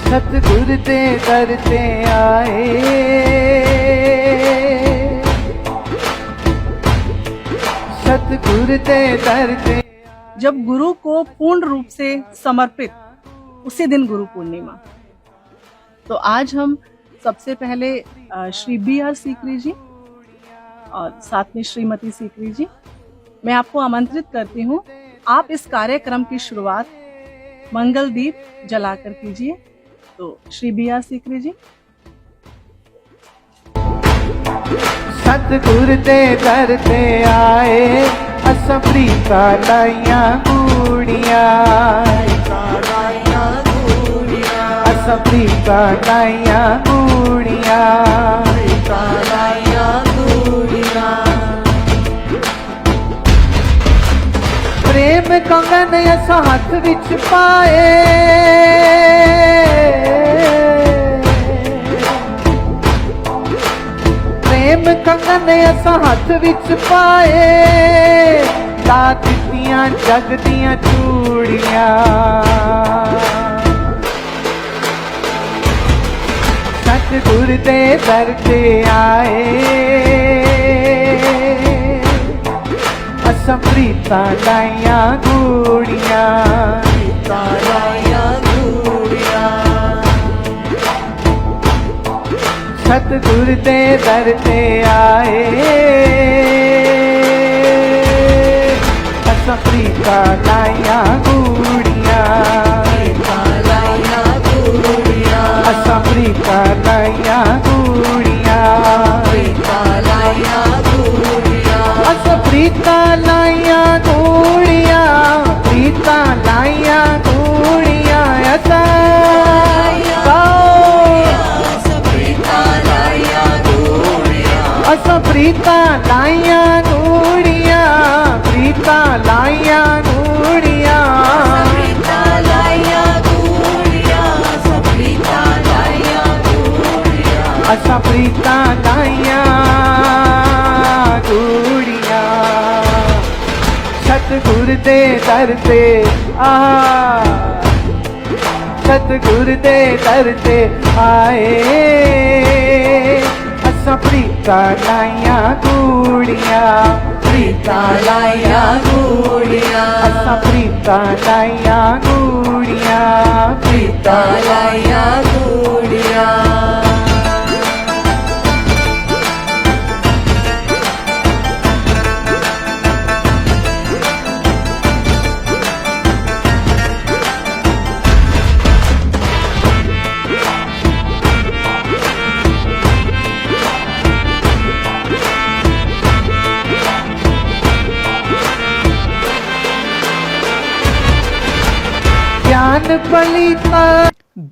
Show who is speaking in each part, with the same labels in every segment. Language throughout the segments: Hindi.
Speaker 1: सतगुर दे दर ते आए, सतगुर दे दर ते।
Speaker 2: जब गुरु को पूर्ण रूप से समर्पित, उसी दिन गुरु पूर्णिमा। तो आज हम सबसे पहले श्री B.R. सीकरी जी और साथ में श्रीमती सीकरी जी, मैं आपको आमंत्रित करती हूँ, आप इस कार्यक्रम की शुरुआत मंगल दीप जलाकर कीजिए। तो श्री B.R. सीकरी जी।
Speaker 1: सतगुर दे दर ते आए, असां प्रीतां लाइयां कूड़ियां, असां प्रीतां लाइयां कूड़ियां। प्रेम कंगन असां हथ विच पाए, प्रेम कंगन असां हथ विच पाए, ला दित्तियां जग दियां चूड़ियां। सतगुर दे दर ते आए, असां प्रीतां लाइयां कूड़ियां, सतगुर दे दर ते आए, असां प्रीतां लाइयां कूड़ियां, असां प्रीतां लाइयां कूड़ियां, असां प्रीतां लाइयां कूड़ियां, प्रीतां लाइयां कूड़ियां। असां असां प्रीतां लाइयां कूड़ियां, प्रीतां लाइयां कूड़ियां, असां प्रीतां लाइयां कूड़ियां। सतगुर दे दर ते आ, सतगुर दे दर ते आए, असां प्रीतां लाइयां कूड़ियां, प्रीतां लाइयां कूड़ियां, असां प्रीतां लाइयां कूड़ियां, प्रीतां लाइयां कूड़ियां।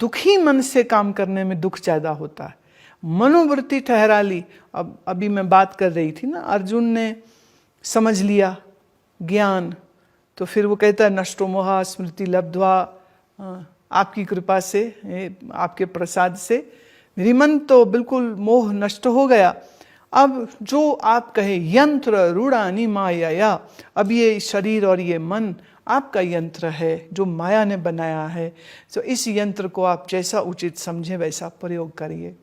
Speaker 3: दुखी मन से काम करने में दुख ज्यादा होता है। मनोवृत्ति ठहरा ली। अब अभी मैं बात कर रही थी ना, अर्जुन ने समझ लिया ज्ञान, तो फिर वो कहता है नष्टो मोहा स्मृति लब्ध्वा, आपकी कृपा से, आपके प्रसाद से मेरी मन तो बिल्कुल मोह नष्ट हो गया। अब जो आप कहे यंत्र रूढ़ानी माया, अब ये शरीर और ये मन आपका यंत्र है जो माया ने बनाया है, तो इस यंत्र को आप जैसा उचित समझे वैसा प्रयोग करिए।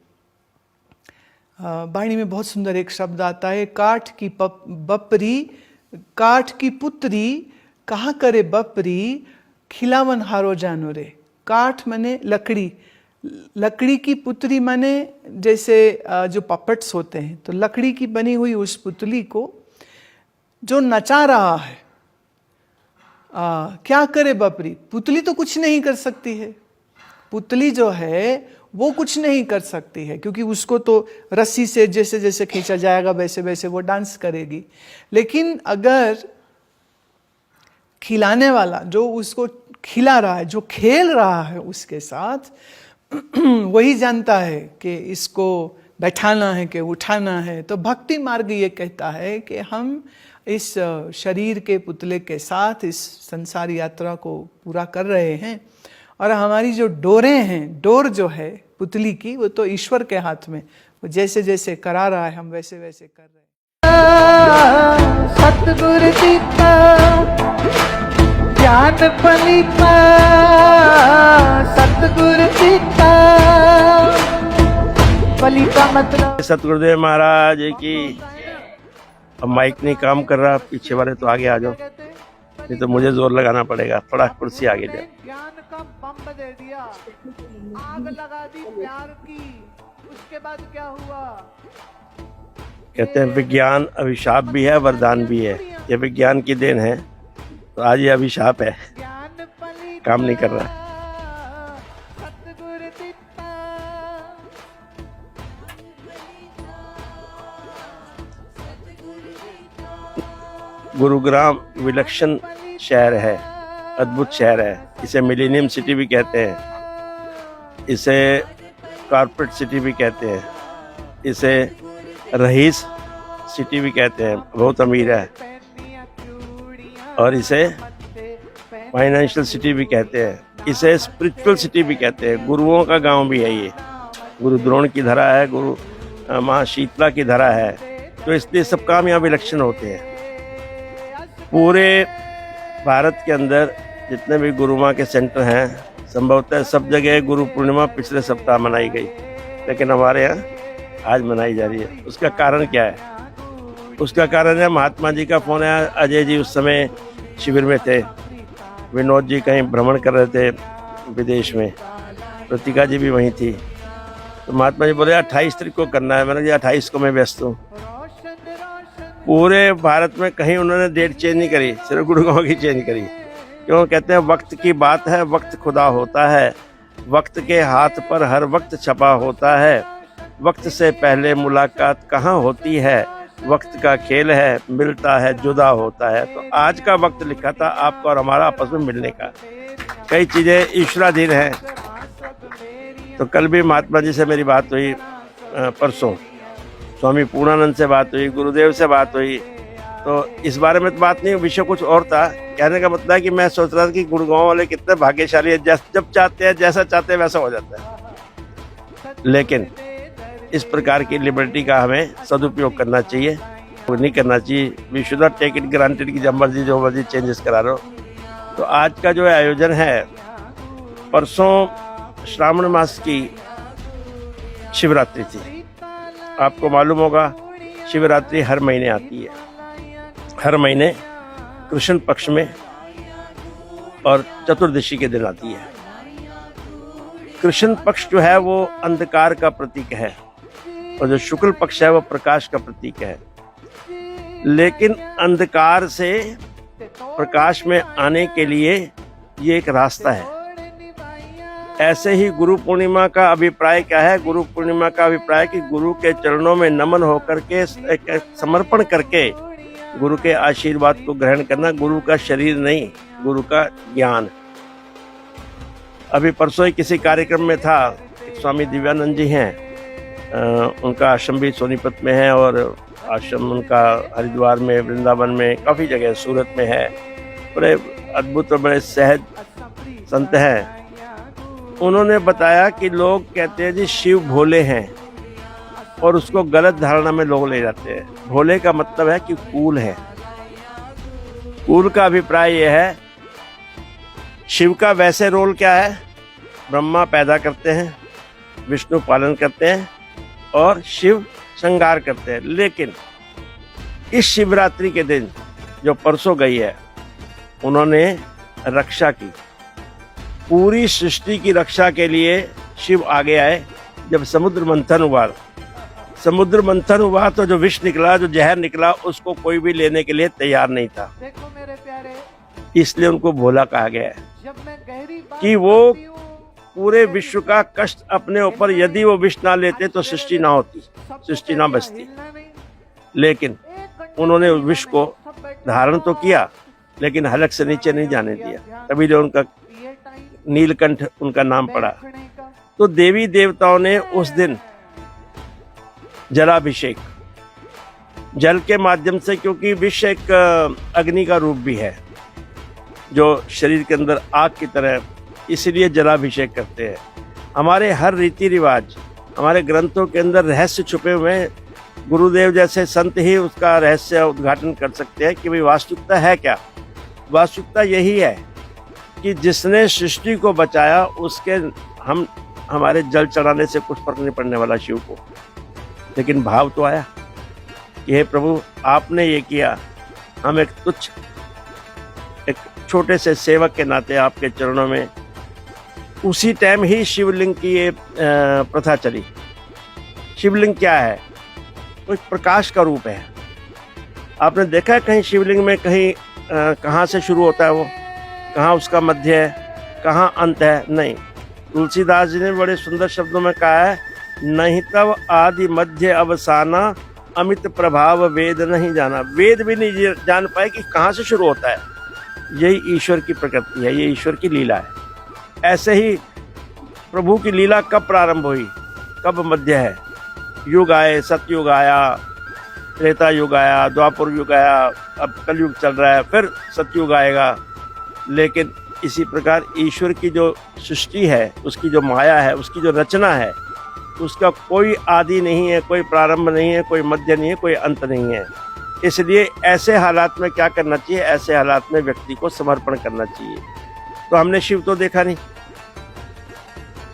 Speaker 3: वाणी में बहुत सुंदर एक शब्द आता है, काठ की बपरी, काठ की पुत्री कहा करे बपरी, खिलावन हारो जानो रे। काठ माने लकड़ी, लकड़ी की पुत्री माने जैसे जो पपेट्स होते हैं, तो लकड़ी की बनी हुई उस पुतली को जो नचा रहा है, क्या करे बपरी। पुतली तो कुछ नहीं कर सकती है, पुतली जो है वो कुछ नहीं कर सकती है, क्योंकि उसको तो रस्सी से जैसे जैसे खींचा जाएगा वैसे वैसे वो डांस करेगी। लेकिन अगर खिलाने वाला जो उसको खिला रहा है, जो खेल रहा है उसके साथ, वही जानता है कि इसको बैठाना है कि उठाना है। तो भक्ति मार्ग ये कहता है कि हम इस शरीर के पुतले के साथ इस संसार यात्रा को पूरा कर रहे हैं, और हमारी जो डोरें हैं, डोर जो है पुतली की, वो तो ईश्वर के हाथ में, वो जैसे जैसे करा रहा है हम वैसे वैसे कर रहे हैं।
Speaker 1: सतगुर दीता ज्ञान फलीता सतगुर दीता फलीता मतलब
Speaker 4: सतगुरुदेव महाराज की। अब माइक नहीं काम कर रहा, पीछे वाले तो आगे आ जाओ, नहीं तो मुझे जोर लगाना पड़ेगा। थोड़ा कुर्सी आगे जाओ।
Speaker 1: ज्ञान का बम दे दिया, आग लगा दी प्यार की, उसके बाद क्या हुआ?
Speaker 4: कहते हैं विज्ञान अभिशाप भी है वरदान भी है। ये विज्ञान की देन है, तो आज ये अभिशाप है,
Speaker 1: ज्ञान फलीता
Speaker 4: काम नहीं कर रहा।
Speaker 1: सतगुर दीता
Speaker 4: गुरुग्राम विलक्षण शहर है, अद्भुत शहर है। इसे मिलेनियम सिटी भी कहते हैं, इसे कॉर्पोरेट सिटी भी कहते हैं, इसे रईस सिटी भी कहते हैं, बहुत अमीर है। और इसे फाइनेंशियल सिटी भी कहते हैं, इसे स्पिरिचुअल सिटी भी कहते हैं। गुरुओं का गांव भी है ये। गुरु द्रोण की धरा है, गुरु माँ शीतला की धरा है, तो इसलिए सब काम यहाँ विलक्षण होते हैं। पूरे भारत के अंदर जितने भी गुरु माँ के सेंटर हैं, संभवतः सब जगह गुरु पूर्णिमा पिछले सप्ताह मनाई गई, लेकिन हमारे यहाँ आज मनाई जा रही है। उसका कारण क्या है? उसका कारण है महात्मा जी का फोन आया। अजय जी उस समय शिविर में थे, विनोद जी कहीं भ्रमण कर रहे थे विदेश में, प्रतिका जी भी वहीं थी। तो महात्मा जी बोले 28 तारीख को करना है। मैंने कहा 28 को मैं व्यस्त हूँ। पूरे भारत में कहीं उन्होंने डेट चेंज नहीं करी, सिर्फ गुड़गांव की चेंज करी। क्यों? कहते हैं वक्त की बात है, वक्त खुदा होता है, वक्त के हाथ पर हर वक्त छपा होता है, वक्त से पहले मुलाकात कहाँ होती है, वक्त का खेल है, मिलता है जुदा होता है। तो आज का वक्त लिखा था आपका और हमारा आपस में मिलने का। कई चीज़ें ईश्वराधीन हैं। तो कल भी महात्मा जी से मेरी बात हुई, परसों स्वामी पूर्णानंद से बात हुई, गुरुदेव से बात हुई। तो इस बारे में तो बात नहीं, विषय कुछ और था। कहने का मतलब है कि मैं सोच रहा था कि गुड़गांव वाले कितने भाग्यशाली है, जब चाहते हैं जैसा चाहते हैं वैसा हो जाता है। लेकिन इस प्रकार की लिबर्टी का हमें सदुपयोग करना चाहिए, वो नहीं करना चाहिए। We should not take it granted कि जब मर्जी जो मर्जी चेंजेस करा लो। तो आज का जो आयोजन है, परसों श्रावण मास की शिवरात्रि थी। आपको मालूम होगा शिवरात्रि हर महीने आती है, हर महीने कृष्ण पक्ष में और चतुर्दशी के दिन आती है। कृष्ण पक्ष जो है वो अंधकार का प्रतीक है और जो शुक्ल पक्ष है वो प्रकाश का प्रतीक है। लेकिन अंधकार से प्रकाश में आने के लिए ये एक रास्ता है। ऐसे ही गुरु पूर्णिमा का अभिप्राय क्या है? गुरु पूर्णिमा का अभिप्राय कि गुरु के चरणों में नमन होकर के समर्पण करके गुरु के आशीर्वाद को ग्रहण करना। गुरु का शरीर नहीं, गुरु का ज्ञान। अभी परसों ही किसी कार्यक्रम में था, एक स्वामी दिव्यानंद जी हैं, उनका आश्रम भी सोनीपत में है और आश्रम उनका हरिद्वार में, वृंदावन में, काफ़ी जगह, सूरत में है। बड़े अद्भुत और बड़े सहज संत हैं। उन्होंने बताया कि लोग कहते हैं जी शिव भोले हैं और उसको गलत धारणा में लोग ले जाते हैं। भोले का मतलब है कि कूल है। कूल का अभिप्राय यह है, शिव का वैसे रोल क्या है? ब्रह्मा पैदा करते हैं, विष्णु पालन करते हैं और शिव श्रृंगार करते हैं। लेकिन इस शिवरात्रि के दिन जो परसों गई है, उन्होंने रक्षा की। पूरी सृष्टि की रक्षा के लिए शिव आगे आए। जब समुद्र मंथन हुआ तो जो विष निकला, जो जहर निकला, उसको कोई भी लेने के लिए तैयार नहीं था।
Speaker 1: देखो मेरे प्यारे,
Speaker 4: इसलिए उनको भोला कहा गया है
Speaker 1: जब मैं गहरी बात
Speaker 4: कि वो पूरे विश्व का कष्ट अपने ऊपर, यदि वो विष ना लेते तो सृष्टि ना होती, सृष्टि ना बचती। लेकिन उन्होंने उस विष को धारण तो किया, लेकिन हलक से नीचे नहीं जाने दिया। तभी जो उनका नीलकंठ उनका नाम पड़ा। तो देवी देवताओं ने उस दिन जलाभिषेक, जल के माध्यम से, क्योंकि विष एक अग्नि का रूप भी है जो शरीर के अंदर आग की तरह, इसलिए जलाभिषेक करते हैं। हमारे हर रीति रिवाज, हमारे ग्रंथों के अंदर रहस्य छुपे हुए हैं। गुरुदेव जैसे संत ही उसका रहस्य उद्घाटन कर सकते हैं कि भाई वास्तविकता है क्या। वास्तविकता यही है कि जिसने सृष्टि को बचाया उसके हमारे जल चढ़ाने से कुछ फर्क नहीं पड़ने वाला शिव को। लेकिन भाव तो आया कि हे प्रभु आपने ये किया, हम एक तुच्छ एक छोटे से सेवक के नाते आपके चरणों में। उसी टाइम ही शिवलिंग की ये प्रथा चली। शिवलिंग क्या है? वो प्रकाश का रूप है। आपने देखा है कहीं शिवलिंग में कहीं कहाँ से शुरू होता है वो, कहाँ उसका मध्य है, कहाँ अंत है? नहीं। तुलसीदास जी ने बड़े सुंदर शब्दों में कहा है, नहीं तब आदि मध्य अवसाना, अमित प्रभाव वेद नहीं जाना। वेद भी नहीं जान पाए कि कहाँ से शुरू होता है। यही ईश्वर की प्रकृति है, ये ईश्वर की लीला है। ऐसे ही प्रभु की लीला कब प्रारंभ हुई, कब मध्य है? युग आए, सतयुग आया, त्रेता युग आया, द्वापर युग आया, अब कलयुग चल रहा है, फिर सतयुग आएगा। लेकिन इसी प्रकार ईश्वर की जो सृष्टि है, उसकी जो माया है, उसकी जो रचना है, उसका कोई आदि नहीं है, कोई प्रारंभ नहीं है, कोई मध्य नहीं है, कोई अंत नहीं है। इसलिए ऐसे हालात में क्या करना चाहिए? ऐसे हालात में व्यक्ति को समर्पण करना चाहिए। तो हमने शिव तो देखा नहीं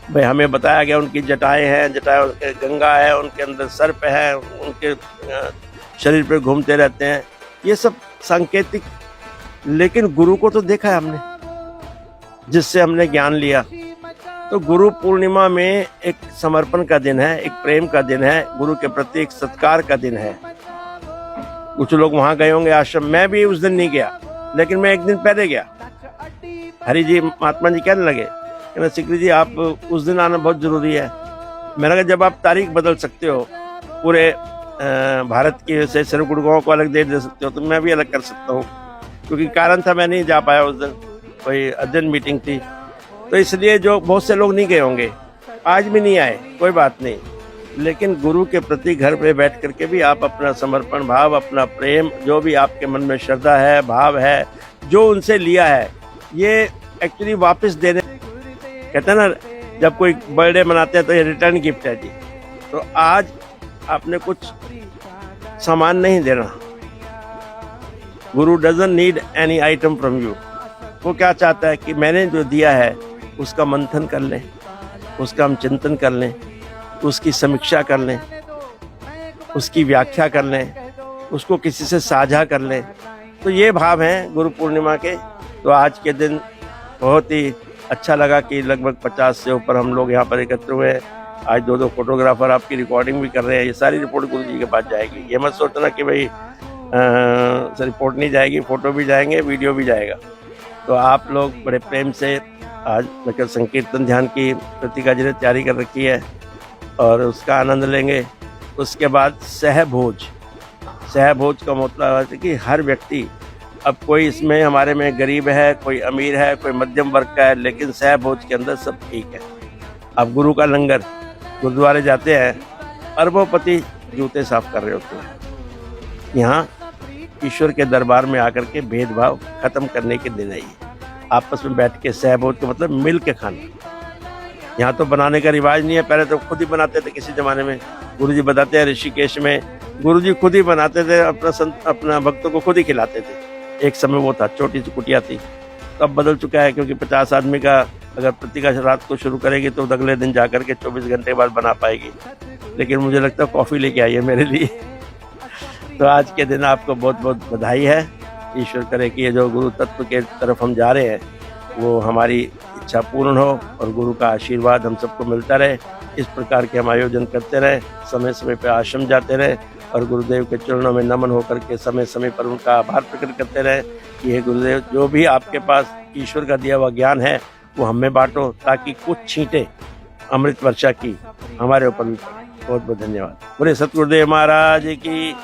Speaker 4: भाई, हमें बताया गया उनकी जटाएं हैं, जटाएं गंगा है, उनके अंदर सर्प है, उनके शरीर पे घूमते रहते हैं, ये सब सांकेतिक। लेकिन गुरु को तो देखा है हमने, जिससे हमने ज्ञान लिया। तो गुरु पूर्णिमा में एक समर्पण का दिन है, एक प्रेम का दिन है, गुरु के प्रति एक सत्कार का दिन है। कुछ लोग वहां गए होंगे आश्रम, मैं भी उस दिन नहीं गया, लेकिन मैं एक दिन पहले गया। हरि जी महात्मा जी कहने लगे, कहना सिकरी जी आप उस दिन आना बहुत जरूरी है। मैंने कहा जब आप तारीख बदल सकते हो, पूरे भारत की से सिर्फ गुड़गांव को अलग दे सकते हो, तो मैं भी अलग कर सकता हूँ। क्योंकि कारण था मैं नहीं जा पाया उस दिन, कोई अर्जेंट मीटिंग थी। तो इसलिए जो बहुत से लोग नहीं गए होंगे, आज भी नहीं आए, कोई बात नहीं। लेकिन गुरु के प्रति घर पे बैठ करके भी आप अपना समर्पण भाव, अपना प्रेम, जो भी आपके मन में श्रद्धा है, भाव है, जो उनसे लिया है, ये एक्चुअली वापस देने, कहते हैं ना जब कोई बर्थडे मनाते हैं तो ये रिटर्न गिफ्ट है जी। तो आज आपने कुछ सामान नहीं देना। गुरु doesn't need any item from you. वो क्या चाहता है कि मैंने जो दिया है उसका मंथन कर लें, उसका हम चिंतन कर लें, उसकी समीक्षा कर लें, उसकी व्याख्या कर लें, उसको किसी से साझा कर लें। तो ये भाव हैं गुरु पूर्णिमा के। तो आज के दिन बहुत ही अच्छा लगा कि लगभग 50 से ऊपर हम लोग यहाँ पर एकत्र हुए हैं। आज 2 फोटोग्राफर आपकी रिकॉर्डिंग भी कर रहे हैं। ये सारी रिपोर्ट गुरु जी के पास जाएगी। ये मत सोचना कि भाई रिपोर्ट नहीं जाएगी, फोटो भी जाएंगे, वीडियो भी जाएगा। तो आप लोग बड़े प्रेम से आज मकर संकीर्तन ध्यान की प्रतिका जी ने तैयारी कर रखी है और उसका आनंद लेंगे। उसके बाद सहभोज। सहभोज का मतलब है कि हर व्यक्ति, अब कोई इसमें हमारे में गरीब है, कोई अमीर है, कोई मध्यम वर्ग का है, लेकिन सहभोज के अंदर सब ठीक है। अब गुरु का लंगर, गुरुद्वारे जाते हैं, अरबोपति जूते साफ कर रहे होते हैं। यहाँ ईश्वर के दरबार में आकर के भेदभाव खत्म करने के दिन है ये। आपस में बैठ के सहभोज का मतलब मिल के खाना। यहाँ तो बनाने का रिवाज नहीं है, पहले तो खुद ही बनाते थे किसी जमाने में। गुरुजी बताते हैं ऋषिकेश में गुरुजी खुद ही बनाते थे, अपना भक्तों को खुद ही खिलाते थे। एक समय वो था, छोटी सी कुटिया थी। तो अब बदल चुका है, क्योंकि 50 आदमी का अगर प्रतिका रात को शुरू करेगी तो अगले दिन जा करके 24 घंटे बाद बना पाएगी। लेकिन मुझे लगता है कॉफ़ी लेके आई है मेरे लिए। तो आज के दिन आपको बहुत बहुत बधाई है। ईश्वर करे कि ये जो गुरु तत्व के तरफ हम जा रहे हैं वो हमारी इच्छा पूर्ण हो और गुरु का आशीर्वाद हम सबको मिलता रहे। इस प्रकार के हम आयोजन करते रहे, समय समय पर आश्रम जाते रहे और गुरुदेव के चरणों में नमन होकर के समय समय पर उनका आभार प्रकट करते रहे कि हे गुरुदेव, जो भी आपके पास ईश्वर का दिया हुआ ज्ञान है वो हमें बांटो, ताकि कुछ छींटे अमृत वर्षा की हमारे ऊपर भी पड़े। बहुत बहुत धन्यवाद। बोले सतगुरुदेव महाराज की।